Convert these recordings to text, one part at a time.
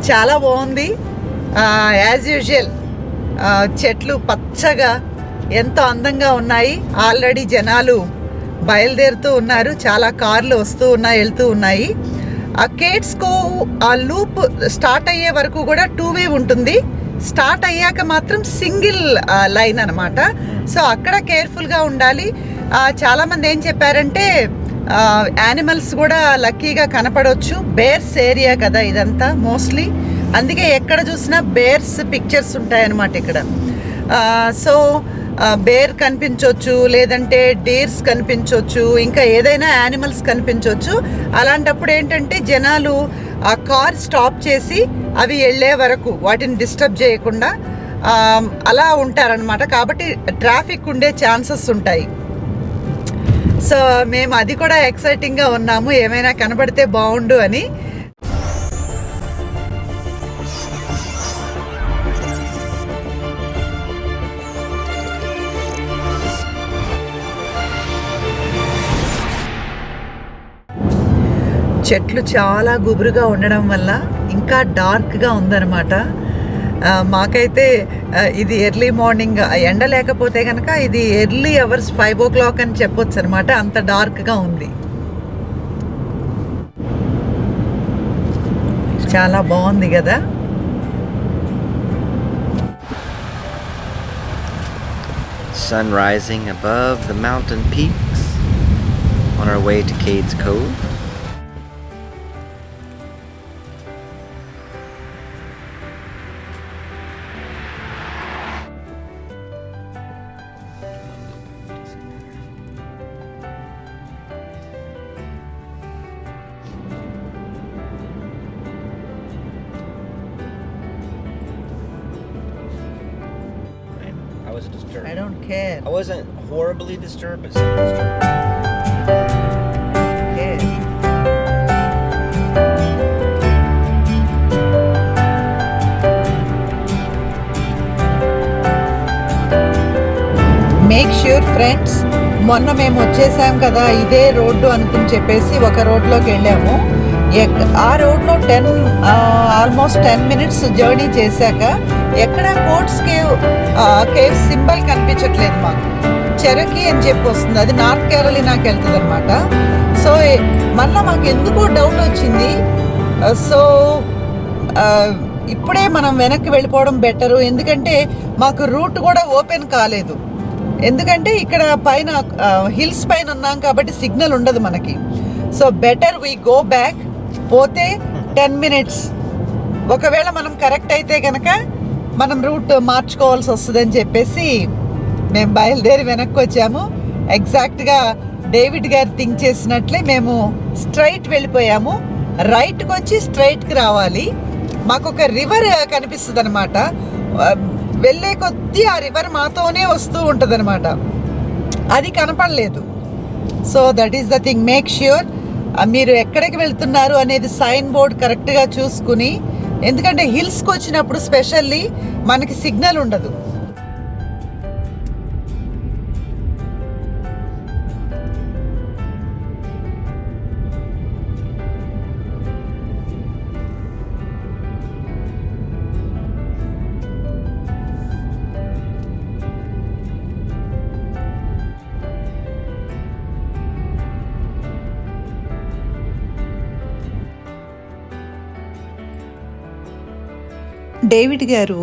చాలా బాగుంది. As usual చెట్లు పచ్చగా ఎంతో అందంగా ఉన్నాయి. ఆల్రెడీ జనాలు బయలుదేరుతూ ఉన్నారు. చాలా కార్లు వస్తూ ఉన్నాయి, వెళ్తూ ఉన్నాయి. ఆ కేట్స్కో ఆ లూప్ స్టార్ట్ అయ్యే వరకు కూడా 2-వే ఉంటుంది. స్టార్ట్ అయ్యాక మాత్రం సింగిల్ లైన్ అనమాట. సో అక్కడ కేర్ఫుల్గా ఉండాలి. చాలామంది ఏం చెప్పారంటే యానిమల్స్ కూడా లక్కీగా కనపడవచ్చు. బేర్స్ ఏరియా కదా ఇదంతా మోస్ట్లీ, అందుకే ఎక్కడ చూసినా బేర్స్ పిక్చర్స్ ఉంటాయన్నమాట ఇక్కడ. సో బేర్ కనిపించవచ్చు, లేదంటే డీర్స్ కనిపించవచ్చు, ఇంకా ఏదైనా యానిమల్స్ కనిపించవచ్చు. అలాంటప్పుడు ఏంటంటే జనాలు ఆ కార్ స్టాప్ చేసి అవి వెళ్ళే వరకు వాటిని డిస్టర్బ్ చేయకుండా అలా ఉంటారనమాట. కాబట్టి ట్రాఫిక్ ఉండే ఛాన్సెస్ ఉంటాయి. సో మేము అది కూడా ఎక్సైటింగ్గా ఉన్నాము, ఏమైనా కనబడితే బాగుండు అని. చెట్లు చాలా గుబురుగా ఉండడం వల్ల ఇంకా డార్క్గా ఉందన్నమాట. మాకైతే ఇది ఎర్లీ మార్నింగ్, ఎండ లేకపోతే కనుక ఇది ఎర్లీ అవర్స్ 5 o'clock అని చెప్పొచ్చు అనమాట. అంత డార్క్గా ఉంది. చాలా బాగుంది కదా. Sun rising above the mountain peaks on our way to Cades Cove. I was disturbed. I don't care. I wasn't horribly disturbed, but some disturbed. Okay. Make sure friends, మొన్న మేము వచ్చేసాం కదా ఇదే రోడ్డు అనుకుని చెప్పేసి ఒక రోడ్లోకి వెళ్ళాము. ఆ రోడ్లో ఆల్మోస్ట్ 10 minutes జర్నీ చేశాక ఎక్కడ కోట్స్ కేవ్ సింబల్ కనిపించట్లేదు మాకు. చెరకి అని చెప్పి వస్తుంది, అది నార్త్ కేరళనాకి వెళ్తుంది అనమాట. సో మళ్ళీ మాకు ఎందుకో డౌట్ వచ్చింది. సో ఇప్పుడే మనం వెనక్కి వెళ్ళిపోవడం బెటరు, ఎందుకంటే మాకు రూట్ కూడా ఓపెన్ కాలేదు. ఎందుకంటే ఇక్కడ పైన హిల్స్ పైన ఉన్నాం కాబట్టి సిగ్నల్ ఉండదు మనకి. So better we go back. పోతే 10 minutes, ఒకవేళ మనం కరెక్ట్ అయితే కనుక మనం రూట్ మార్చుకోవాల్సి వస్తుందని చెప్పేసి మేము బయలుదేరి వెనక్కి వచ్చాము. ఎగ్జాక్ట్గా డేవిడ్ గారు థింక్ చేసినట్లే మేము స్ట్రైట్ వెళ్ళిపోయాము. రైట్కి వచ్చి స్ట్రైట్కి రావాలి. మాకు ఒక రివర్ కనిపిస్తుంది అనమాట. వెళ్ళే కొద్దీ ఆ రివర్ మాతోనే వస్తూ ఉంటుంది అనమాట. అది కనపడలేదు. So that is the thing. Make sure మీరు ఎక్కడికి వెళ్తున్నారు అనేది సైన్ బోర్డ్ కరెక్ట్గా చూసుకుని, ఎందుకంటే హిల్స్కి వచ్చినప్పుడు స్పెషల్లీ మనకి సిగ్నల్ ఉండదు. డేవిడ్ గారు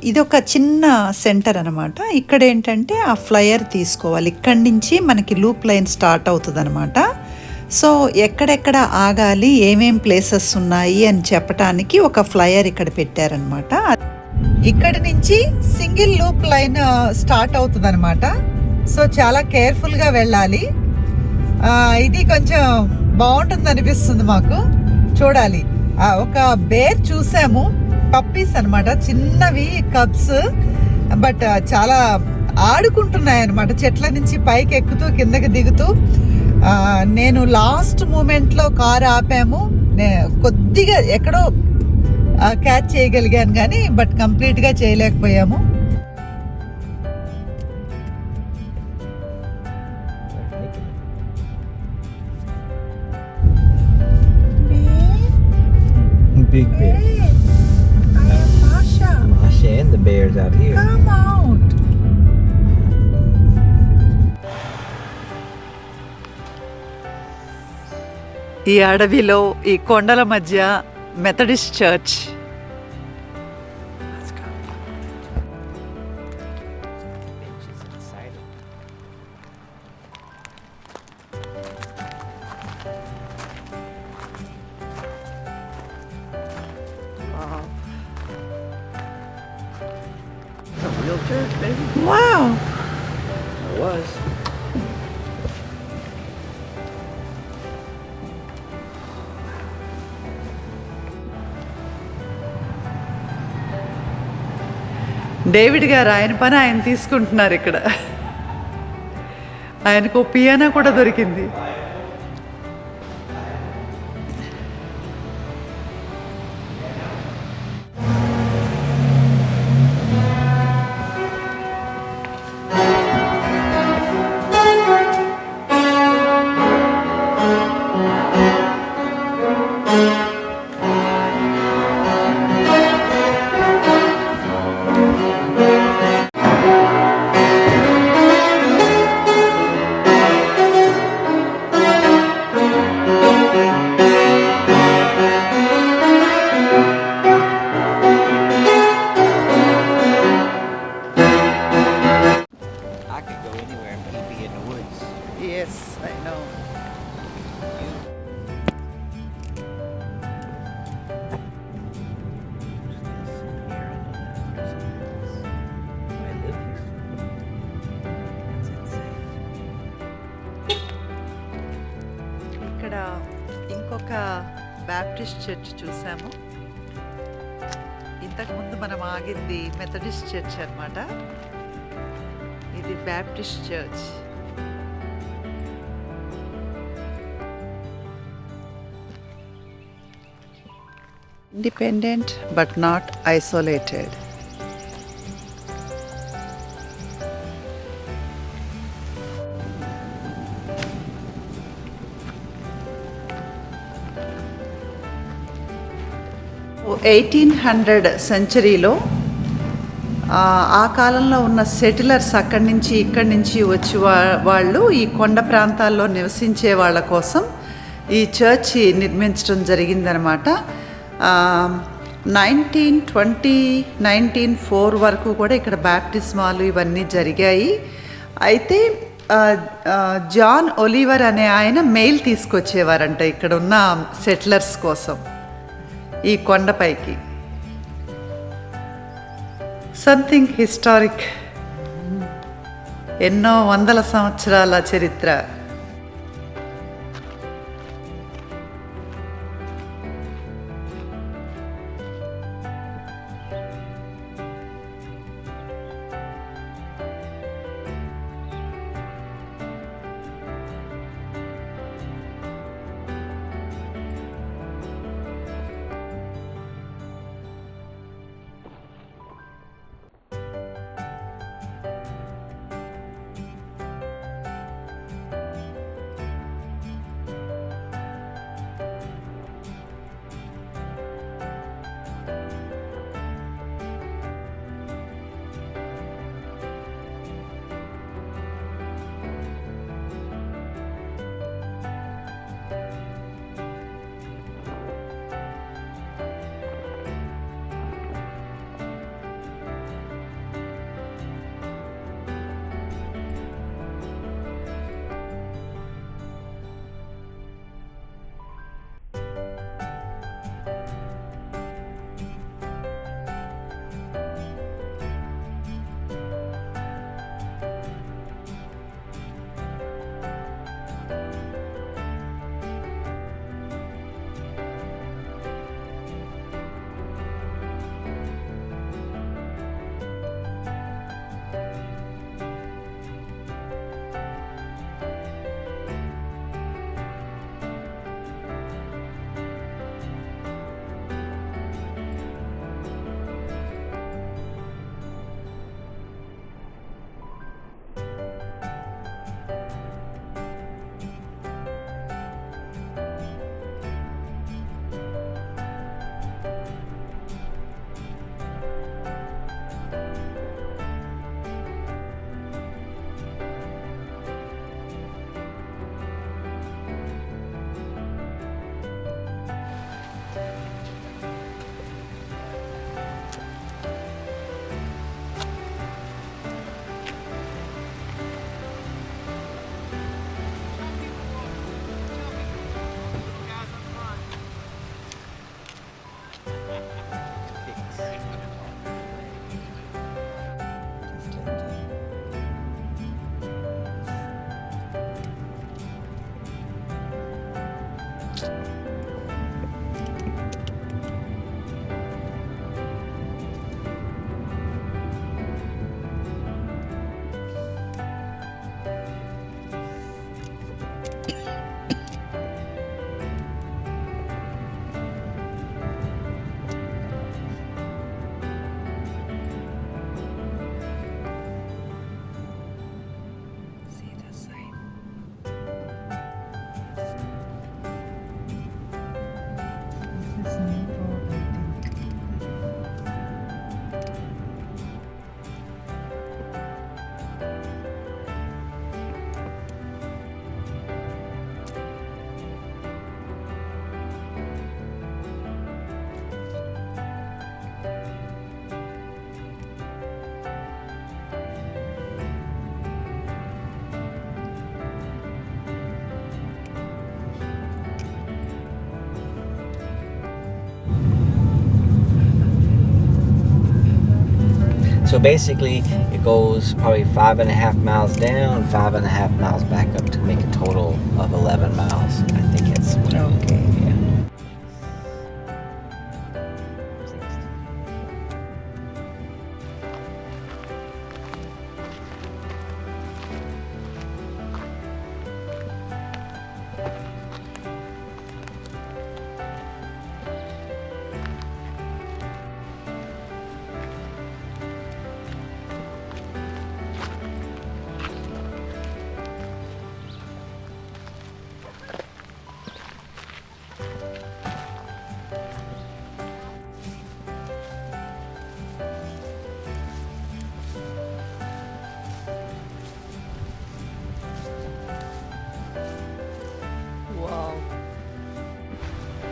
ఇదొక చిన్న సెంటర్ అనమాట. ఇక్కడ ఏంటంటే ఆ ఫ్లయర్ తీసుకోవాలి. ఇక్కడి నుంచి మనకి లూప్ లైన్ స్టార్ట్ అవుతుంది అనమాట. సో ఎక్కడెక్కడ ఆగాలి, ఏమేం ప్లేసెస్ ఉన్నాయి అని చెప్పడానికి ఒక ఫ్లయర్ ఇక్కడ పెట్టారనమాట. ఇక్కడి నుంచి సింగిల్ లూప్ లైన్ స్టార్ట్ అవుతుంది అనమాట. సో చాలా కేర్ఫుల్గా వెళ్ళాలి. ఇది కొంచెం బాగుంటుంది అనిపిస్తుంది మాకు. చూడాలి. ఒక బేర్ చూసాము, పప్పీస్ అనమాట, చిన్నవి కప్స్. బట్ చాలా ఆడుకుంటున్నాయి అనమాట, చెట్ల నుంచి పైకి ఎక్కుతూ కిందకి దిగుతూ. నేను లాస్ట్ మూమెంట్లో కారు ఆపాము. కొద్దిగా ఎక్కడో క్యాచ్ చేయగలిగాను కానీ బట్ కంప్లీట్గా చేయలేకపోయాము. Big bear. and the bears out here. Come out. ఈ అడవిలో ఈ కొండల మధ్య Methodist church. Benches beside it. It's a real church, baby. Wow. It was. David గారు ఆయన పని ఆయన తీసుకుంటున్నారు ఇక్కడ. ఆయనకు పియానో కూడా దొరికింది. I could go anywhere and he'd be in the woods. Yes, I know. ఇక్కడ ఇంకొక బ్యాప్టిస్ట్ చర్చ్ చూసాము. ఇంతకుముందు మనం ఆగింది మెథడిస్ట్ చర్చ్ అన్నమాట. ఇది Baptist church. Independent but not isolated. ఓ 1800 సెంచరీలో ఆ కాలంలో ఉన్న సెటిలర్స్ అక్కడి నుంచి ఇక్కడి నుంచి వచ్చి వాళ్ళు ఈ కొండ ప్రాంతాల్లో నివసించే వాళ్ళ కోసం ఈ చర్చి నిర్మించడం జరిగిందనమాట. 1920 1904 వరకు కూడా ఇక్కడ బ్యాప్టిస్మాలు ఇవన్నీ జరిగాయి. అయితే జాన్ ఒలివర్ అనే ఆయన మెయిల్ తీసుకొచ్చేవారంట ఇక్కడ ఉన్న సెటిలర్స్ కోసం ఈ కొండపైకి. Something historic. ఎన్నో వందల సంవత్సరాల చరిత్ర. So basically, it goes probably 5.5 miles down, 5.5 miles back up to make a total of 11 miles. I think it's Okay. yeah.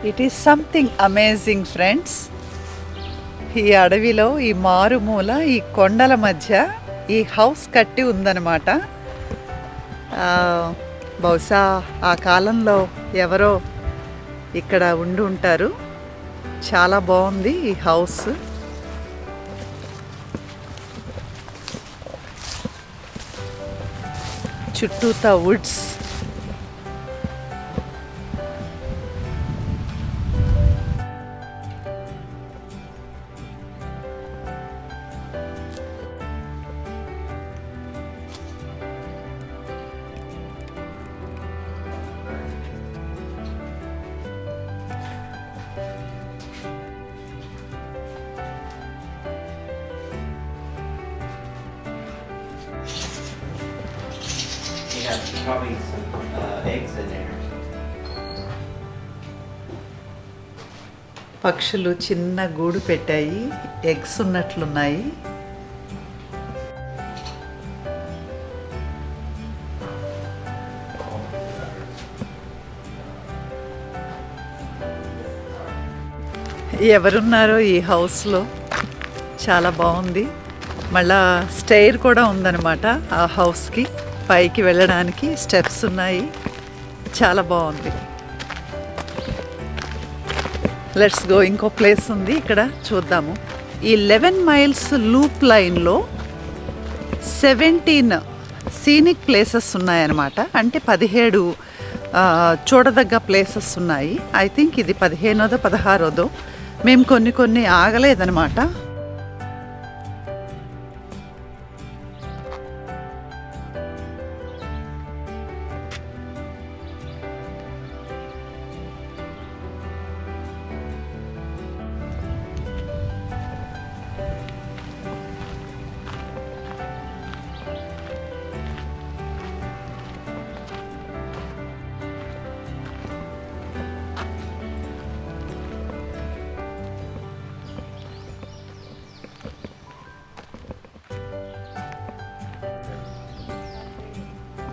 It is something amazing friends. ఈ అడవిలో ఈ మారుమూల ఈ కొండల మధ్య ఈ హౌస్ కట్టి ఉందన్నమాట. బహుశా ఆ కాలంలో ఎవరో ఇక్కడ ఉండి ఉంటారు. చాలా బాగుంది ఈ హౌస్. చుట్టూతా Woods. Yeah, probably some eggs in there. పక్షులు చిన్న గూడు పెట్టాయి. ఎగ్స్ ఉన్నట్లున్నాయి. ఎవరున్నారో ఈ హౌస్లో. చాలా బాగుంది. మళ్ళా స్టైర్ కూడా ఉందన్నమాట ఆ హౌస్కి. పైకి వెళ్ళడానికి స్టెప్స్ ఉన్నాయి. చాలా బాగుంది. Let's go. ఇంకో ప్లేస్ ఉంది ఇక్కడ, చూద్దాము. ఈ 11 మైల్స్ లూప్ లైన్లో 17 సీనిక్ ప్లేసెస్ ఉన్నాయన్నమాట. అంటే 17 చూడదగ్గ ప్లేసెస్ ఉన్నాయి. ఐ థింక్ ఇది 15దో 16దో. మేము కొన్ని ఆగలేదన్నమాట.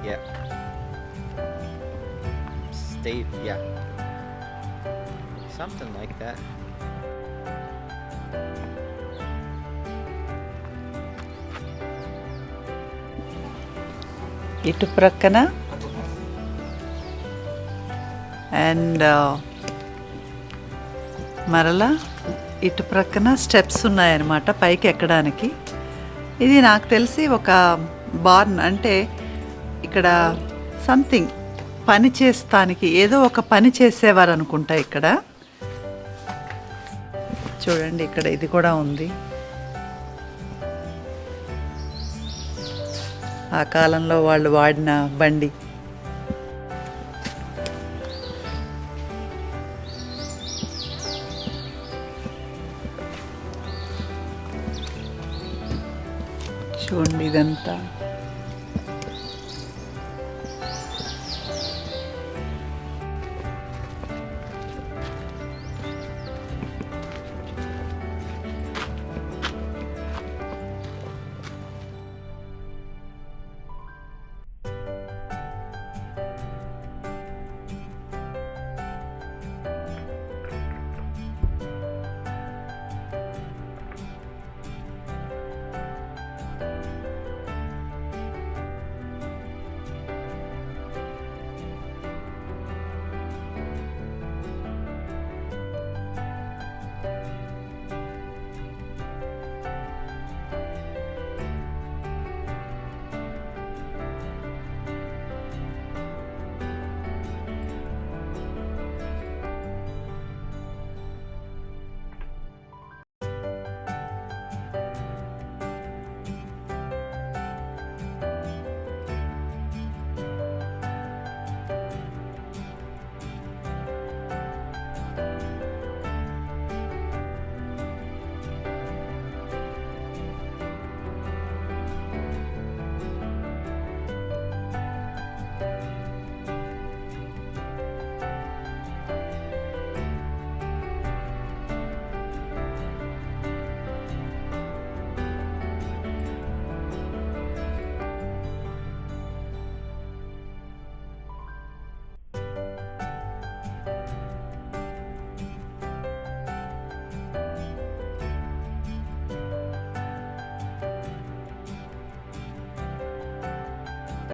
Yeah. State, yeah. Something like that. ఇటు ప్రక్కన అండ్ మరలా ఇటు ప్రక్కన స్టెప్స్ ఉన్నాయన్నమాట పైకి ఎక్కడానికి. ఇది నాకు తెలిసి ఒక బార్న్, అంటే ఇక్కడ సంథింగ్ పని చేస్తానికి ఏదో ఒక పని చేసేవారు అనుకుంటా. ఇక్కడ చూడండి, ఇక్కడ ఇది కూడా ఉంది. ఆ కాలంలో వాళ్ళు వాడిన బండి. చూడండి ఇదంతా